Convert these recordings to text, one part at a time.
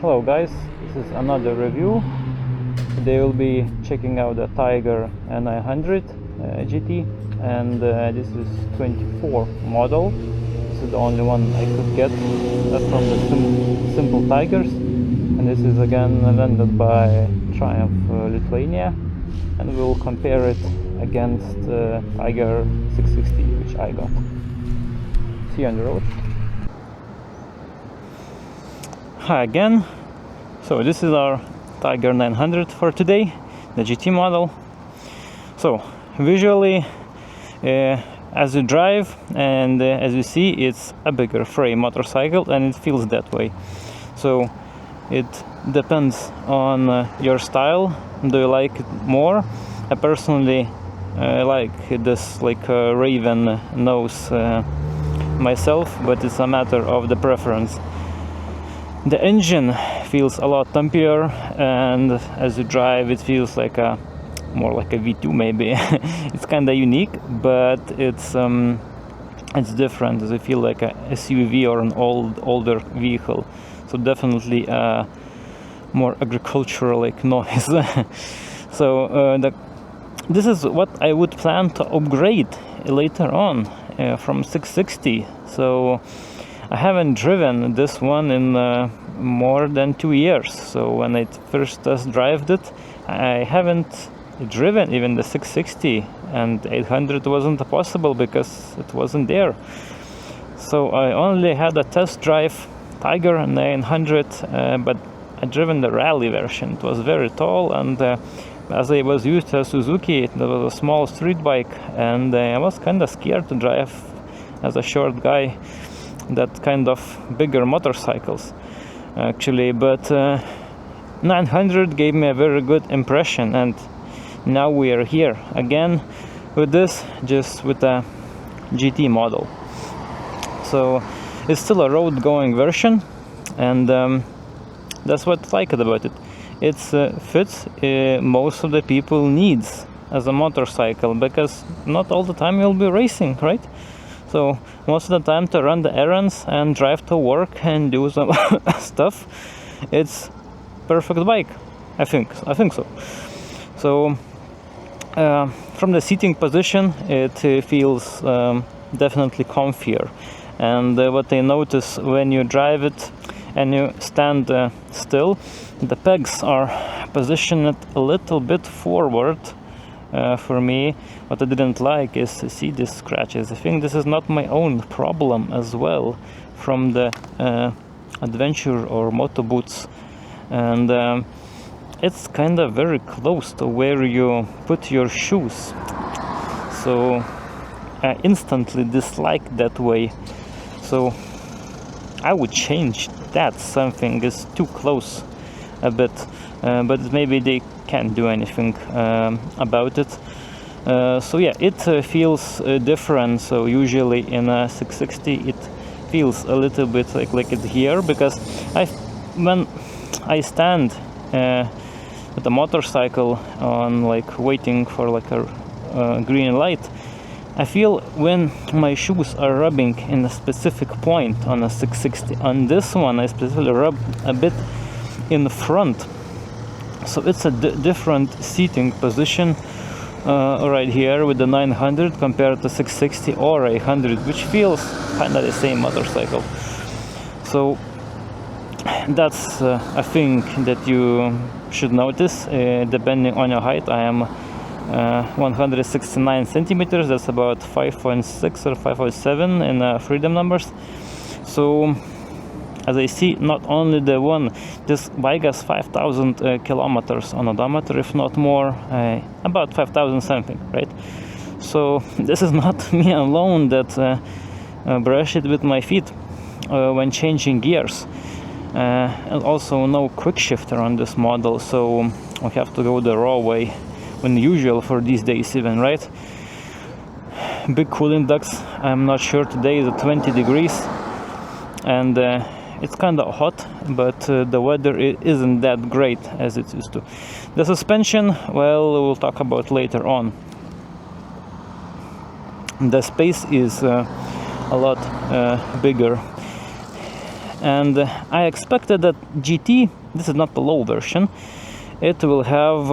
Hello guys, this is another review. Today we'll be checking out the Tiger 900 GT, and this is 24 model. This is the only one I could get from the simple Tigers, and this is again landed by Triumph Lithuania, and we'll compare it against Tiger 660 which I got. See you on the road. Hi again. So this is our Tiger 900 for today, the GT model. So visually, as you drive and as you see, it's a bigger frame motorcycle and it feels that way. So it depends on your style. Do you like it more? I personally like this raven nose myself, but it's a matter of the preference. The engine feels a lot thumpier, and as you drive it feels like more like a V2 maybe. It's kind of unique, but it's different. I feel like a SUV or an older vehicle, so definitely a more agricultural noise. So this is what I would plan to upgrade later on from 660. So I haven't driven this one in more than 2 years. So when I first test drove it, I haven't driven even the 660, and 800 wasn't possible because it wasn't there. So I only had a test drive Tiger 900, but I driven the rally version. It was very tall, and as I was used to Suzuki, it was a small street bike, and I was kind of scared to drive as a short guy that kind of bigger motorcycles actually, but 900 gave me a very good impression, and now we are here again with this, just with a GT model. So it's still a road going version, and that's what I like about it. It fits most of the people needs as a motorcycle, because not all the time you'll be racing, right? So most of the time to run the errands and drive to work and do some stuff, it's perfect bike. I think so. So from the seating position, it feels definitely comfier. And what I notice when you drive it and you stand still, the pegs are positioned a little bit forward. For me, what I didn't like is to see these scratches. I think this is not my own problem as well from the adventure or moto boots, and it's kind of very close to where you put your shoes. So I instantly dislike that way. So I would change that. Something is too close a bit, but maybe they can't do anything about it. So yeah, it feels different. So usually in a 660 it feels a little bit like it's here, because when I stand with the motorcycle on waiting for a green light, I feel when my shoes are rubbing in a specific point on a 660. On this one I specifically rub a bit in the front. So it's a different seating position right here with the 900 compared to 660 or 800, which feels kind of the same motorcycle. So that's a thing that you should notice depending on your height. I am 169 centimeters, that's about 5.6 or 5.7 in freedom numbers. So as I see, not only the one, this bike has 5,000 kilometers on odometer, if not more, about 5,000 something, right? So this is not me alone that brush it with my feet when changing gears. And also no quick shifter on this model, so we have to go the raw way when usual for these days even, right? Big cooling ducts. I'm not sure, today is 20 degrees, and it's kind of hot, but the weather isn't that great as it used to. The suspension, well, we'll talk about later on. The space is a lot bigger. And I expected that GT, this is not the low version, it will have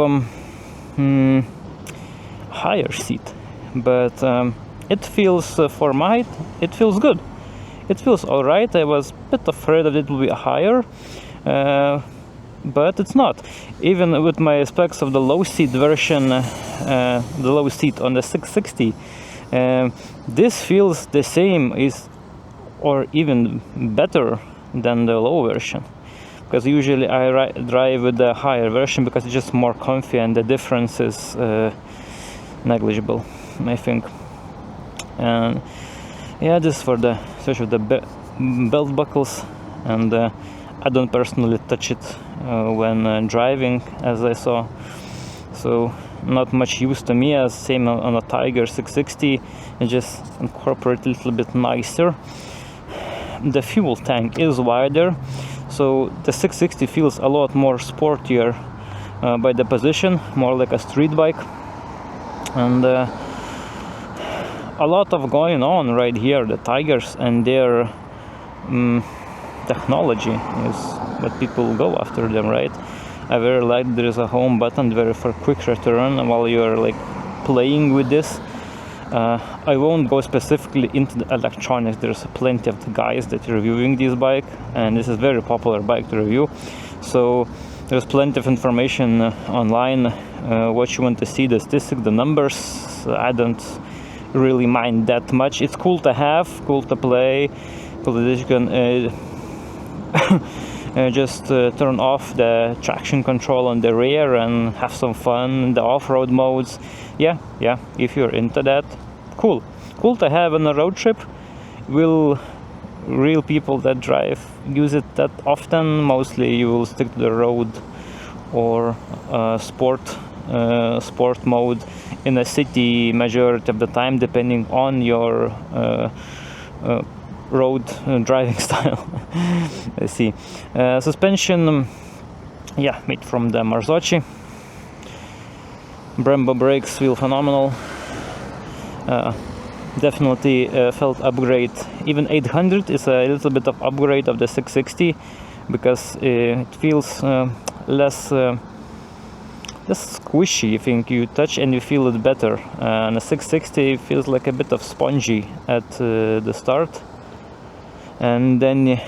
higher seat, but it feels, for my height, it feels good. It feels alright. I was a bit afraid that it will be higher, but it's not. Even with my specs of the low seat version, the low seat on the 660, this feels the same, or even better than the low version. Because usually I drive with the higher version because it's just more comfy and the difference is negligible, I think. And yeah, this is for the especially the belt buckles, and I don't personally touch it when driving, as I saw, so not much use to me. As same on a Tiger 660, and just incorporate a little bit nicer. The fuel tank is wider, so the 660 feels a lot more sportier by the position, more like a street bike. And a lot of going on right here. The Tigers and their technology is what people go after them, right? I very like there is a home button very for quick return while you're like playing with this. I won't go specifically into the electronics. There's plenty of the guys that are reviewing this bike, and this is a very popular bike to review, so there's plenty of information online what you want to see, the statistics, the numbers. I don't really mind that much. It's cool to have, cool to play, cool that you can just turn off the traction control on the rear and have some fun in the off-road modes. Yeah, if you're into that, cool to have on a road trip. Will real people that drive use it that often? Mostly you will stick to the road or sport mode in a city majority of the time, depending on your road driving style. Let's see. Suspension, yeah, made from the Marzocchi. Brembo brakes feel phenomenal. Definitely felt upgrade. Even 800 is a little bit of upgrade of the 660 because it feels less squishy. I think you touch and you feel it better. And the 660 feels like a bit of spongy at the start, and then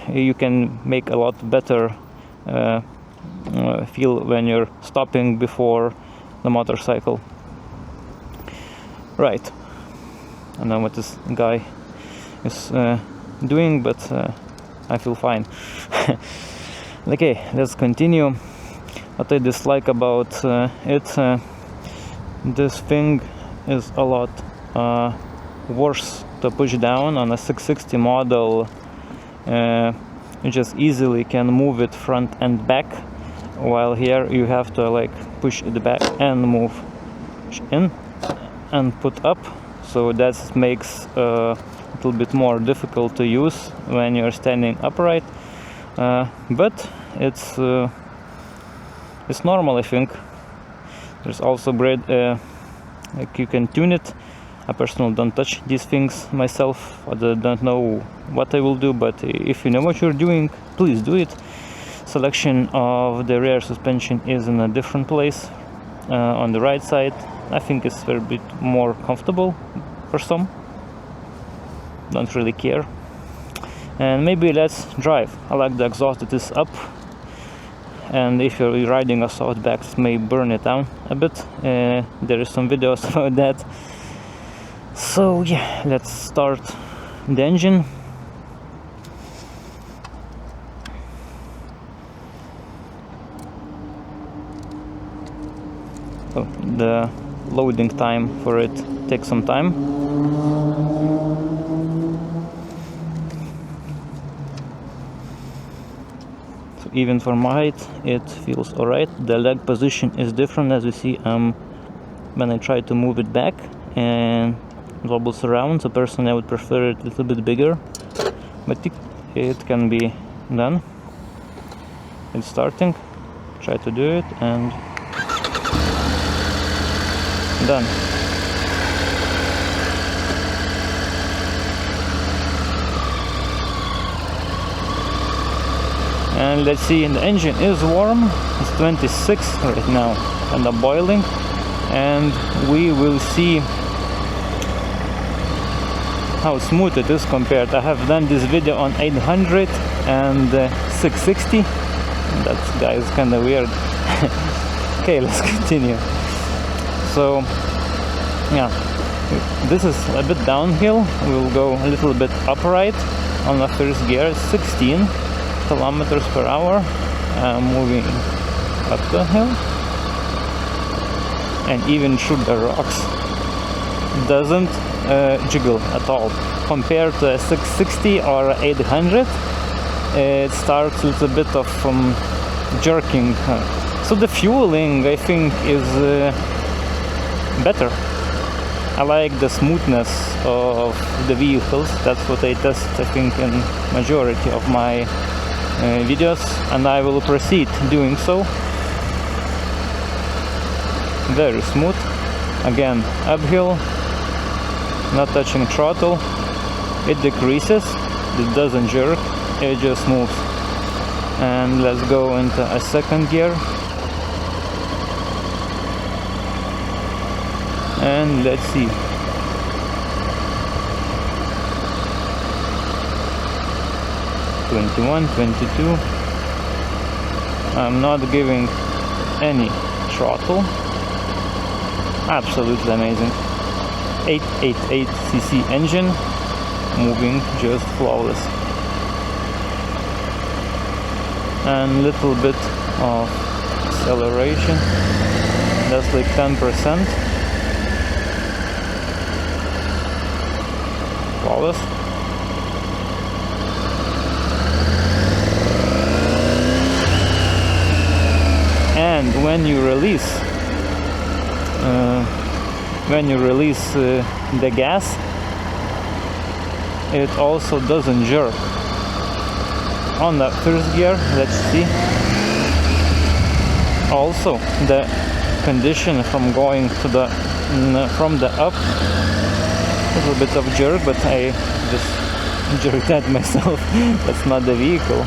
you can make a lot better feel when you're stopping before the motorcycle. Right, I don't know what this guy is doing, but I feel fine. Okay, let's continue. What I dislike about it, this thing is a lot worse to push down. On a 660 model, you just easily can move it front and back, while here you have to like push it back and move in and put up, so that makes a little bit more difficult to use when you're standing upright, but it's normal, I think. There's also great like you can tune it. I personally don't touch these things myself. I don't know what I will do, but if you know what you're doing, please do it. Selection of the rear suspension is in a different place on the right side. I think it's a bit more comfortable for some. Don't really care. And maybe let's drive. I like the exhaust that is up, and if you're riding a softback, it may burn it down a bit. There is some videos about that. So yeah, let's start the engine. So the loading time for it takes some time. So even for my height, it feels alright. The leg position is different, as you see. When I try to move it back and wobbles around, so personally I would prefer it a little bit bigger, but it can be done. It's starting. Try to do it and done. And let's see, the engine is warm. It's 26 right now and the boiling, and we will see how smooth it is compared. I have done this video on 800 and 660. That guy is kind of weird. Okay, let's continue. So yeah, this is a bit downhill. We'll go a little bit upright on the first gear. 16 kilometers per hour, moving up the hill, and even through the rocks doesn't jiggle at all. Compared to a 660 or 800, it starts with a bit of jerking. So the fueling, I think, is better. I like the smoothness of the vehicles. That's what I test, I think, in majority of my videos, and I will proceed doing so. Very smooth. Again, uphill, not touching throttle. It decreases, it doesn't jerk, it just moves. And let's go into a second gear. And let's see. (21, 22). I'm not giving any throttle. Absolutely amazing. 888 cc engine, moving just flawless. And little bit of acceleration. That's like 10%. Flawless. And when you release the gas, it also doesn't jerk. On the first gear, let's see. Also, the condition from going to the from the up, a little bit of jerk, but I just jerked that myself. That's not the vehicle.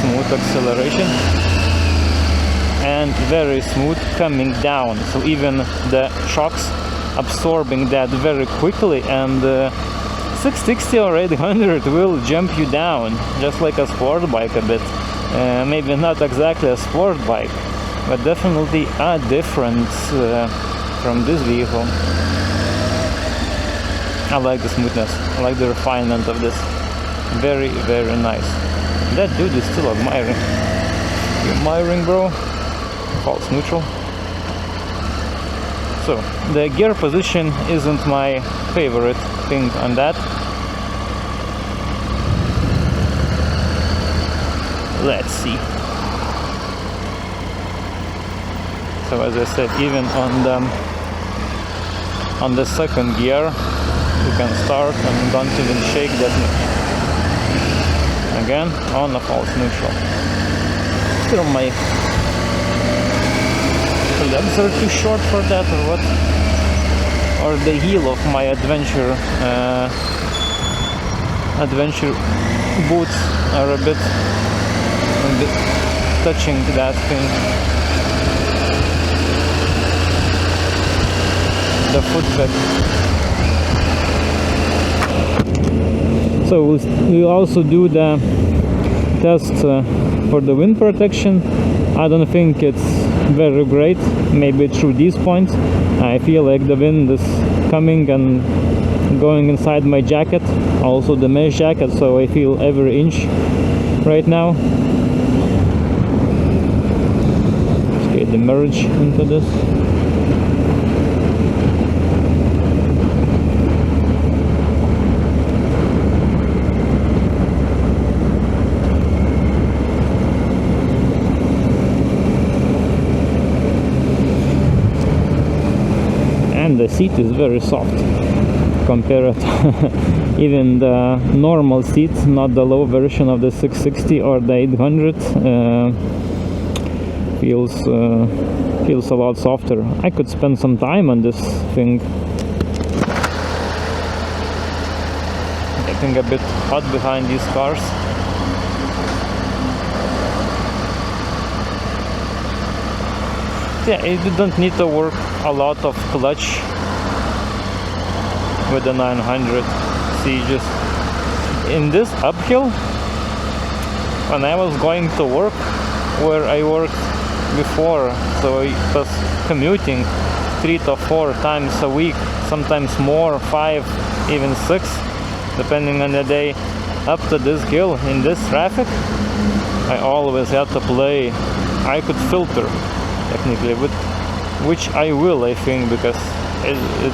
Smooth acceleration and very smooth coming down, so even the shocks absorbing that very quickly, and 660 or 800 will jump you down just like a sport bike a bit. Maybe not exactly a sport bike, but definitely a difference from this vehicle. I like the smoothness, I like the refinement of this. Very, very nice. That dude is still admiring. You're admiring, bro? False neutral. So, the gear position isn't my favorite thing on that. Let's see. So, as I said, even on the second gear, you can start and don't even shake that much. Again, on a false neutral. Still, my legs are too short for that, or what? Or the heel of my adventure boots are a bit touching that thing. The footbed. So we'll also do the test for the wind protection. I don't think it's very great, maybe through these points. I feel like the wind is coming and going inside my jacket, also the mesh jacket, so I feel every inch right now. Let's get the merge into this. And the seat is very soft compared even the normal seat, not the low version of the 660 or the 800, feels a lot softer. I could spend some time on this thing getting a bit hot behind these cars. Yeah, it didn't need to work a lot of clutch with the 900. See, just in this uphill, when I was going to work where I worked before, so I was commuting 3 to 4 times a week, sometimes more, 5, even 6, depending on the day, up to this hill in this traffic, I always had to play. I could filter technically, which I will, I think, because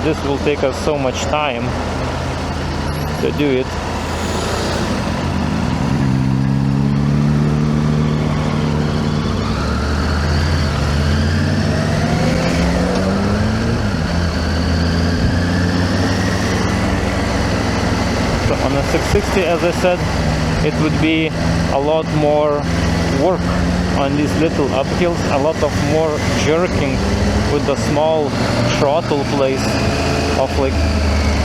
this will take us so much time to do it. So on a 660, as I said, it would be a lot more work on these little uphills, a lot of more jerking with the small throttle place of like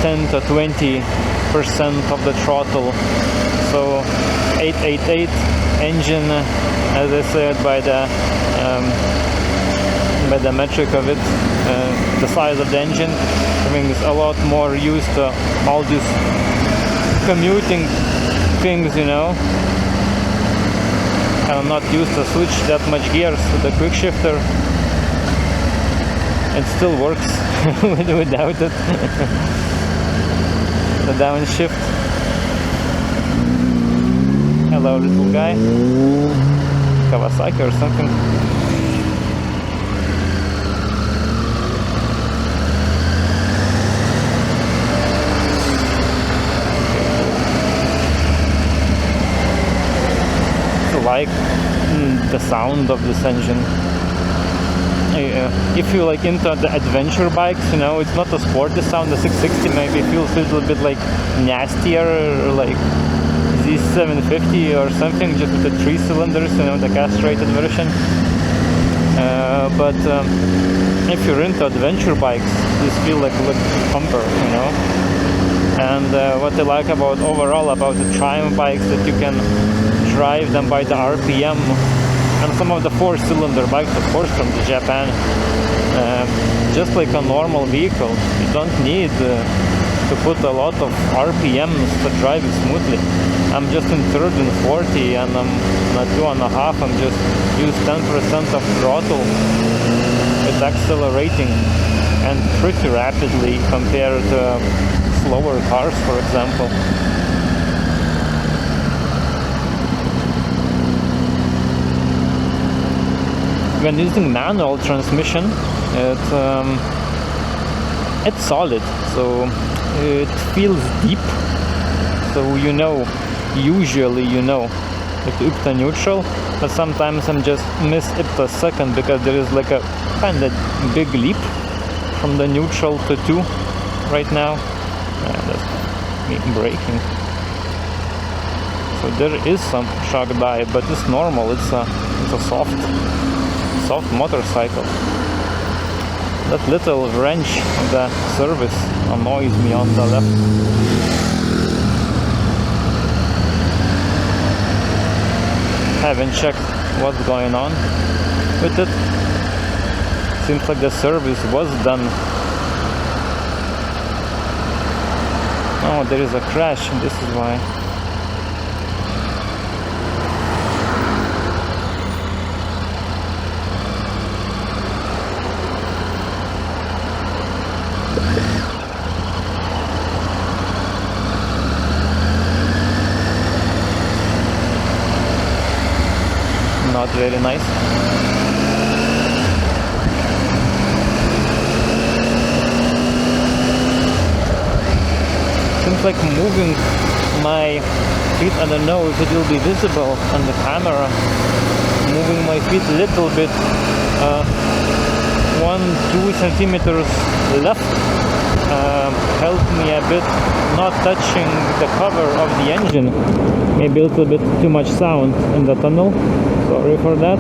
10 to 20% of the throttle. So 888 engine, as I said, by the metric of it, the size of the engine, I mean, it's a lot more used to all these commuting things, you know. I'm not used to switch that much gears with the quick shifter. It still works without it. The downshift. Hello, little guy. Kawasaki or something. Like the sound of this engine. If you like into the adventure bikes, you know, it's not a sporty sound. The 660 maybe feels a little bit like nastier, like Z750 or something, just with the 3 cylinders, you know, the castrated version. But if you're into adventure bikes, this feels like a pumper, you know. And what I like about overall about the Triumph bikes, that you can drive them by the RPM, and some of the 4-cylinder bikes, of course, from Japan, just like a normal vehicle, you don't need to put a lot of RPMs to drive it smoothly. I'm just in 3rd and 40, and I'm at 2.5. I'm just use 10% of throttle. It's accelerating and pretty rapidly compared to slower cars, for example. When using manual transmission, it's solid, so it feels deep. So you know, usually you know, it's up to neutral, but sometimes I'm just miss it a second because there is like a kind of big leap from the neutral to 2 right now. That's me braking. So there is some shock dive, but it's normal. It's a soft motorcycle. That little wrench of the service annoys me on the left. Haven't checked what's going on with it. Seems like the service was done. Oh, there is a crash, this is why. Not really nice. Seems like moving my feet, I don't know if it will be visible on the camera, moving my feet a little bit, 1-2 centimeters left, helped me a bit not touching the cover of the engine. Maybe a little bit too much sound in the tunnel, sorry for that.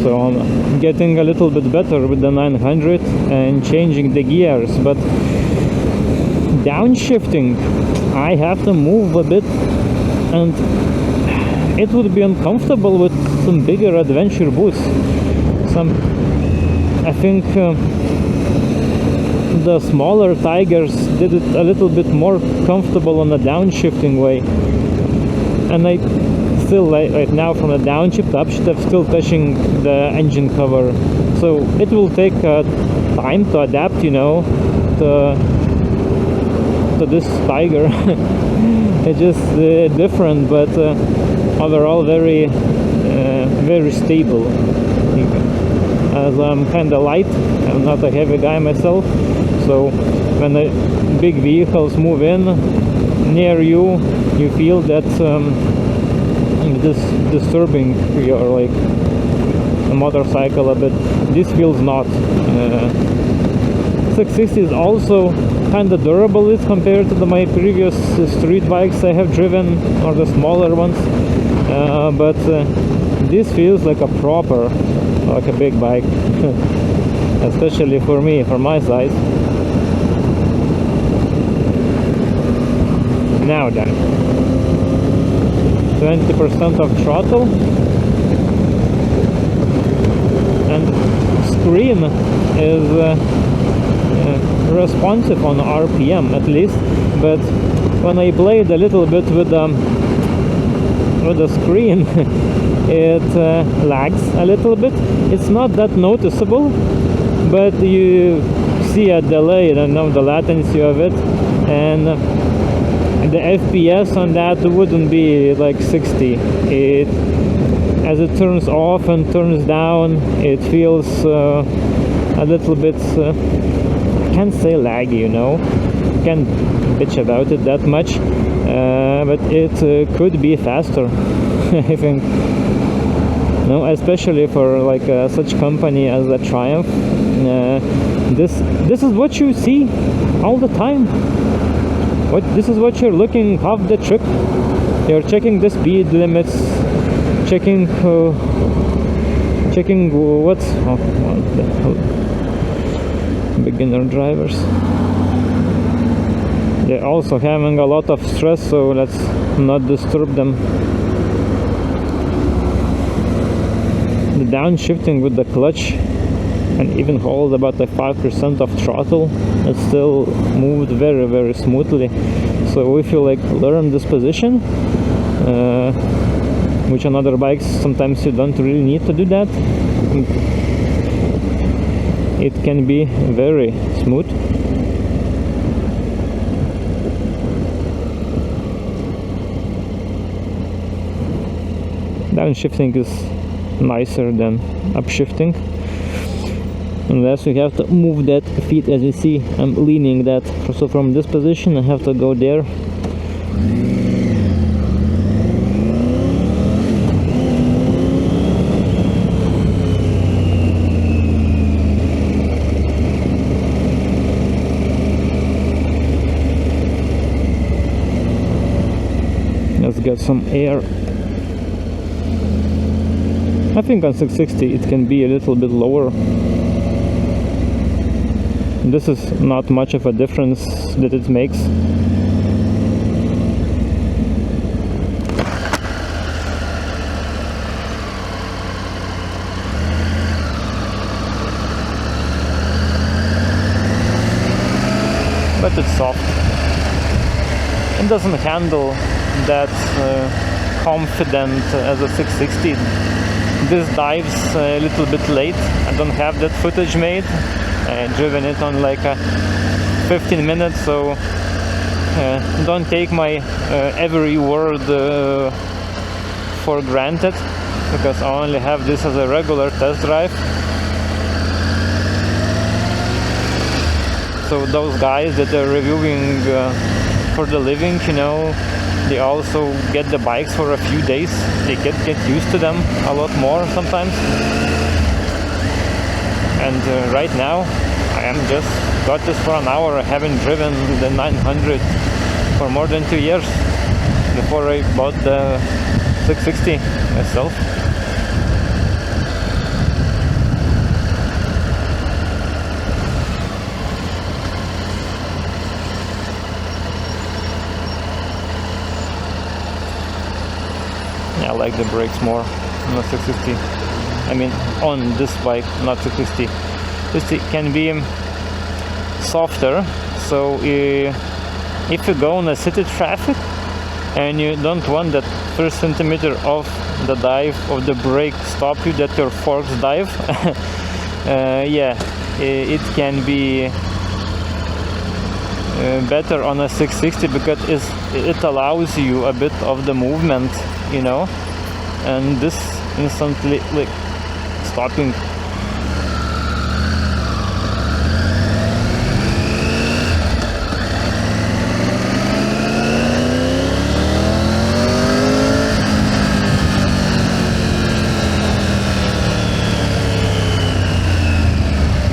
So so I'm getting a little bit better with the 900 and changing the gears, but downshifting I have to move a bit, and it would be uncomfortable with some bigger adventure boots. I think the smaller Tigers did it a little bit more comfortable on the downshifting way, and I still, right now, from the downshift to upshift, I'm still touching the engine cover, so it will take time to adapt, you know, to this Tiger. It's just different, but overall very very stable. As I'm kind of light, I'm not a heavy guy myself, so when the big vehicles move in near you, you feel that this disturbing your, like, a motorcycle a bit. This feels not. 660 is also kind of durable as compared to my previous street bikes I have driven, or the smaller ones, but this feels like a proper, like a big bike, especially for me, for my size. Now then, 20% of throttle, and screen is responsive on RPM at least, but when I played a little bit with the screen, it lags a little bit. It's not that noticeable, but you see a delay, you know, the latency of it, and the FPS on that wouldn't be like 60. As it turns off and turns down, it feels a little bit, I can't say laggy, you know, can't bitch about it that much, but it could be faster. I think, no, especially for like such company as a Triumph. This is what you see all the time. This is what you're looking half the trip. You're checking the speed limits, checking what's beginner drivers. They're also having a lot of stress, so let's not disturb them. The downshifting with the clutch and even hold about the 5% of throttle, it still moved very, very smoothly. So if you like learn this position, which on other bikes sometimes you don't really need to do that, it can be very smooth. Downshifting is nicer than upshifting, unless you have to move that feet. As you see, I'm leaning that, so from this position I have to go there. Let's get some air. I think on 660 it can be a little bit lower. This is not much of a difference that it makes. But it's soft. It doesn't handle that confident as a 660. This dives a little bit late. I don't have that footage made. I driven it on like 15 minutes, so don't take my every word for granted, because I only have this as a regular test drive. So those guys that are reviewing for the living, you know, they also get the bikes for a few days. They get used to them a lot more sometimes. And right now, I am just got this for an hour. I haven't driven the 900 for more than 2 years before I bought the 660 myself. like the brakes more on the 660. I mean, on this bike, not 660. This can be softer, so if you go in a city traffic and you don't want that first centimeter of the dive of the brake stop you, that your forks dive, yeah, it can be better on a 660 because it allows you a bit of the movement, you know, and this instantly like stopping.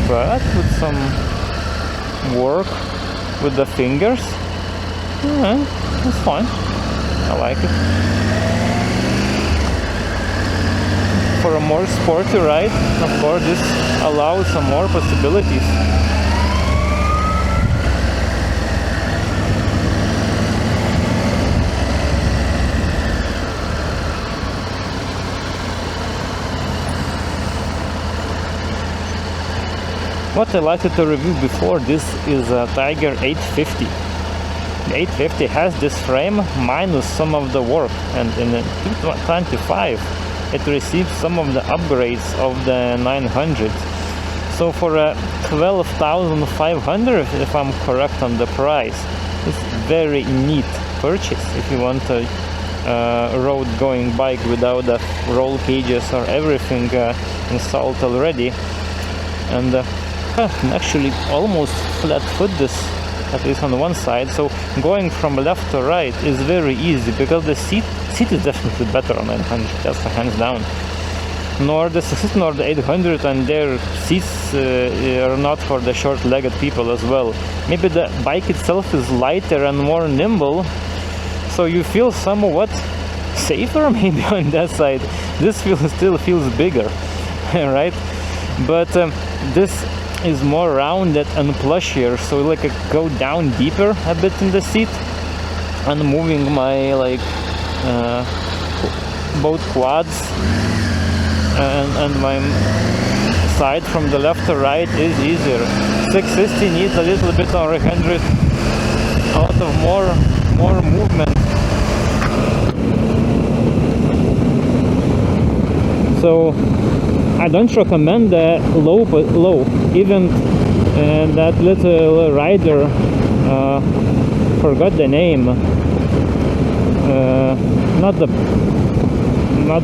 But with some work with the fingers, it's fine. I like it. For a more sporty ride, of course, this allows some more possibilities. What I liked to review before this is a Tiger 850. The 850 has this frame minus some of the work, and in the 225 it receives some of the upgrades of the 900. So for a 12,500, if I'm correct on the price, it's very neat purchase if you want a road going bike without the roll cages or everything installed already. And actually almost flat foot this, at least on one side, so going from left to right is very easy because the seat is definitely better on 900, that's hands down. Nor the 660 nor the 800, and their seats are not for the short-legged people as well. Maybe the bike itself is lighter and more nimble, so you feel somewhat safer maybe on that side. This still feels bigger, right? But this is more rounded and plushier, so like I go down deeper a bit in the seat, and moving my like both quads and my side from the left to right is easier. 660 needs a little bit on 100, a lot of more movement. So I don't recommend the low. Even that little rider, forgot the name. Not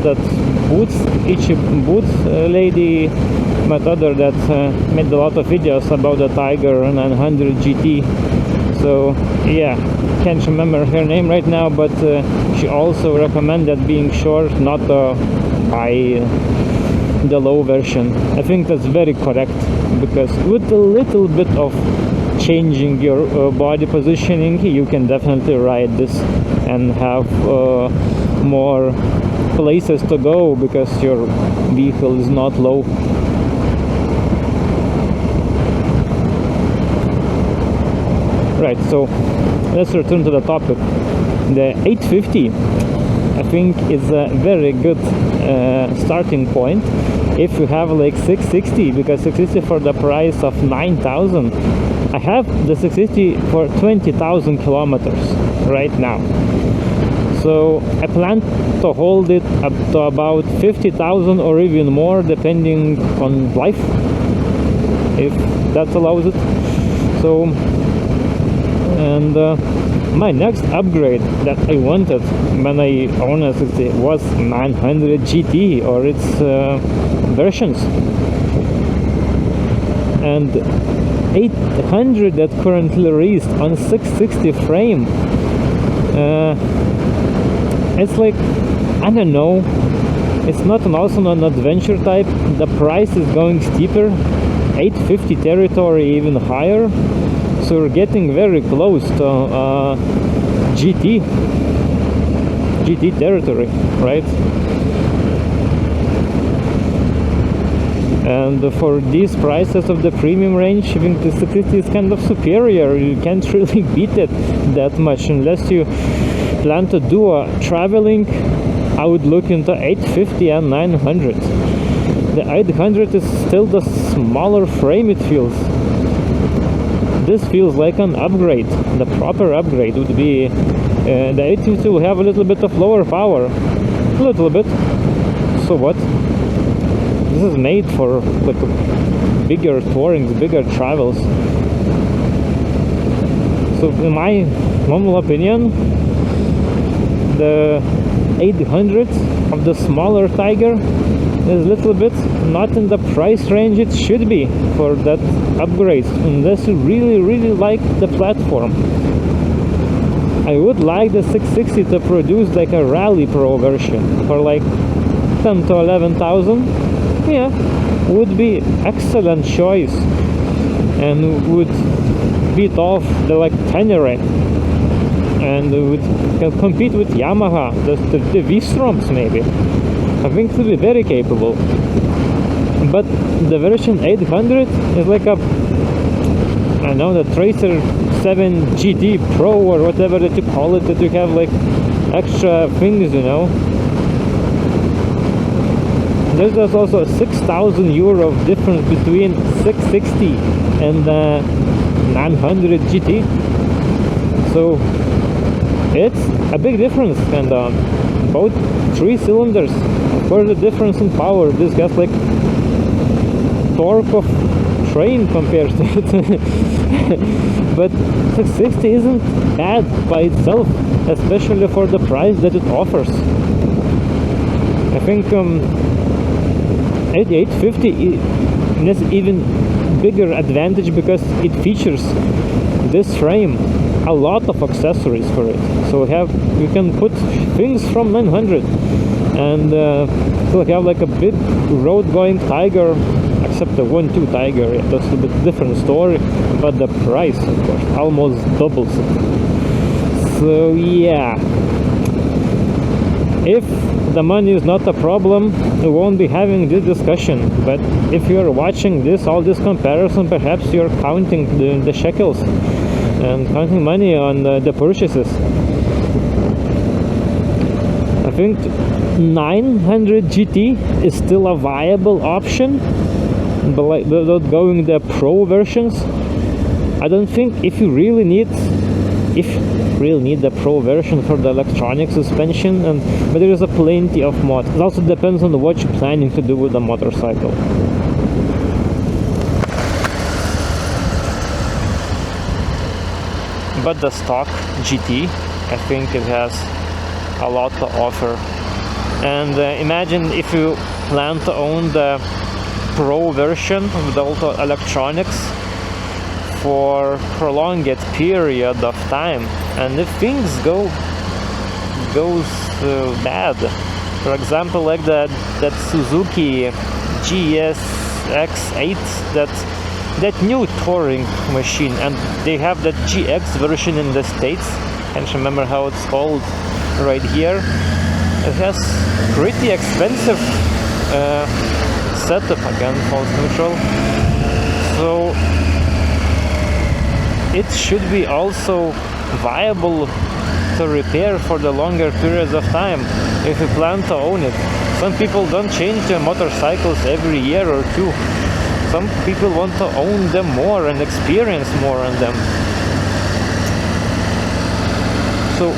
that Boots lady, but other that made a lot of videos about the Tiger 900 GT. So yeah, can't remember her name right now, but she also recommended being short, not buy the low version. I think that's very correct, because with a little bit of changing your body positioning, you can definitely ride this and have more places to go because your vehicle is not low. Right, so let's return to the topic. The 850 I think is a very good starting point if you have like 660, because 660 for the price of 9,000. I have the 660 for 20,000 kilometers right now, so I plan to hold it up to about 50,000 or even more, depending on life, if that allows it. So, and my next upgrade that I wanted when I owned a 660 was 900 GT or its versions, and 800 that currently released on 660 frame. It's like, I don't know, it's not also an adventure type. The price is going steeper, 850 territory even higher, so we're getting very close to GT territory, right? And for these prices of the premium range, I think the 660 is kind of superior. You can't really beat it that much unless you plan to do a traveling I would look into 850 and 900. The 800 is still the smaller frame, it feels. This feels like an upgrade. The proper upgrade would be the 850 will have a little bit of lower power. A little bit. So what? This is made for like bigger tourings, bigger travels. So in my humble opinion, the 800 of the smaller Tiger is a little bit not in the price range it should be for that upgrade, unless you really like the platform. I would like the 660 to produce like a Rally Pro version for like 10 to 11,000. Yeah, would be excellent choice and would beat off the like Tenere and would can compete with Yamaha, the V-Stroms maybe. I think it will be very capable. But the version 800 is like a, I know, the Tracer 7 GT Pro or whatever that you call it, that you have like extra things, you know. There's also 6,000 euro of difference between 660 and 900 GT. So it's a big difference, and both 3 cylinders. Of course, the difference in power. This has like torque of train compared to it. But 660 isn't bad by itself, especially for the price that it offers. I think 850 has even bigger advantage because it features this frame, a lot of accessories for it. So you can put things from 900 and still have like a big road-going Tiger, except the 1.2 Tiger. Yeah, that's a bit different story, but the price, of course, almost doubles it. So yeah, if the money is not a problem, we won't be having this discussion. But if you're watching all this comparison, perhaps you're counting the shekels and counting money on the purchases. I think 900 GT is still a viable option, but like without going the Pro versions. I don't think if you really need the Pro version for the electronic suspension, but there is a plenty of mods. It also depends on what you're planning to do with the motorcycle. But the stock GT, I think it has a lot to offer. And imagine if you plan to own the Pro version with all the electronics for prolonged period of time, and if things goes bad, for example, like that Suzuki GSX-8, that new touring machine, and they have that GX version in the States. I can't remember how it's called right here. It has pretty expensive setup, again, false neutral. So it should be also viable to repair for the longer periods of time if you plan to own it. Some people don't change their motorcycles every year or two. Some people want to own them more and experience more on them. So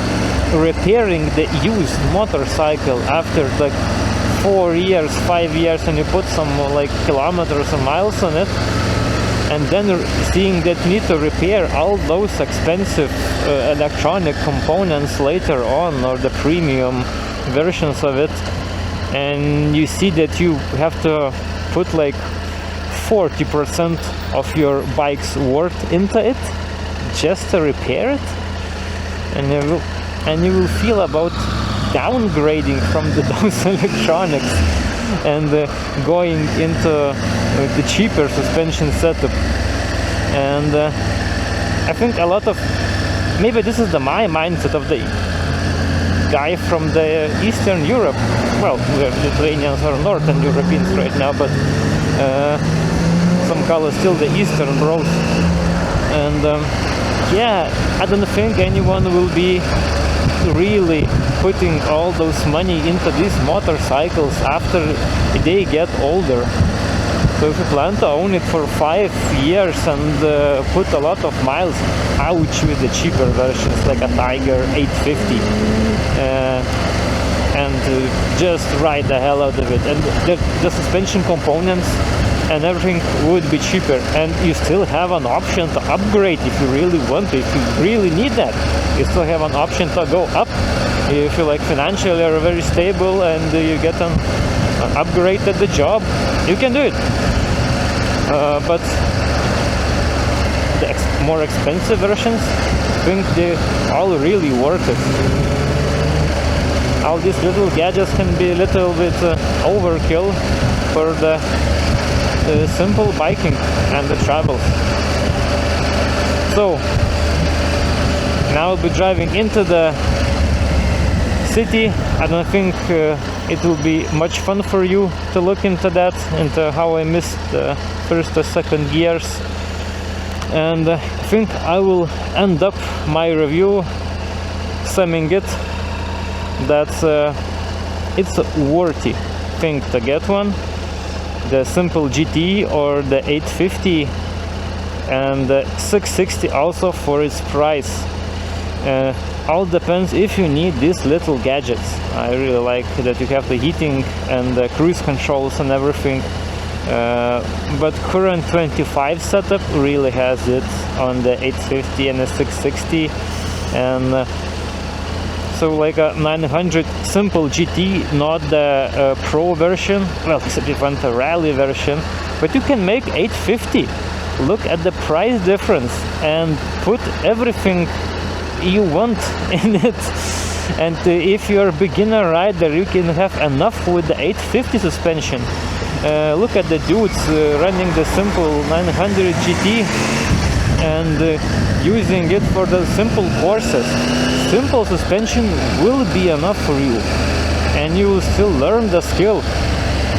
repairing the used motorcycle after like 4 years, 5 years, and you put some like kilometers or miles on it, and then seeing that you need to repair all those expensive electronic components later on, or the premium versions of it, and you see that you have to put like 40% of your bike's worth into it just to repair it, and you will feel about downgrading from those electronics and going into the cheaper suspension setup. And I think a lot of, maybe this is my mindset of the guy from the Eastern Europe. Well, we're Lithuanians or Northern Europeans right now, but some call it still the Eastern bros. And yeah, I don't think anyone will be really putting all those money into these motorcycles after they get older. So if you plan to own it for 5 years and put a lot of miles, ouch with the cheaper versions like a Tiger 850, and just ride the hell out of it. And the suspension components and everything would be cheaper, and you still have an option to upgrade if you really want to, if you really need that. You still have an option to go up if you like financially are very stable and you get an upgrade at the job, you can do it. But the more expensive versions, I think they're all really worth it. All these little gadgets can be a little bit overkill for the simple biking and the travels. So now I'll be driving into the city. I don't think it will be much fun for you to look into that, into how I missed the first or second gears. And I think I will end up my review summing it that it's a worthy thing to get one, the simple GT or the 850, and the 660 also for its price. All depends if you need these little gadgets. I really like that you have the heating and the cruise controls and everything, but current 25 setup really has it on the 850 and the 660, and so like a 900 simple GT, not the Pro version, well, except if you want a rally version, but you can make 850. Look at the price difference and put everything you want in it. And if you're a beginner rider, you can have enough with the 850 suspension. Look at the dudes running the simple 900 GT and using it for the simple courses. Simple suspension will be enough for you, and you will still learn the skill.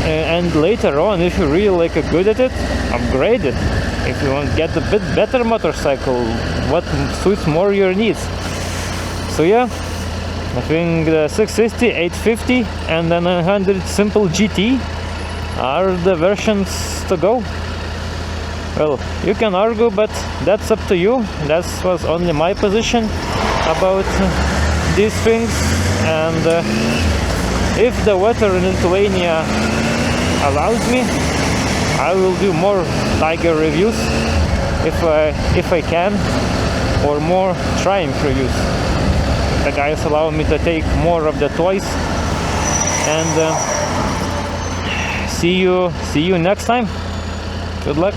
And later on, if you're really good at it, upgrade it. If you want to get a bit better motorcycle, what suits more your needs. So yeah, I think the 660, 850 and the 900 simple GT are the versions to go. Well, you can argue, but that's up to you. That was only my position about these things. And if the weather in Lithuania allows me, I will do more Tiger reviews if I can, or more Triumph reviews. The guys allow me to take more of the toys. And see you next time. Good luck.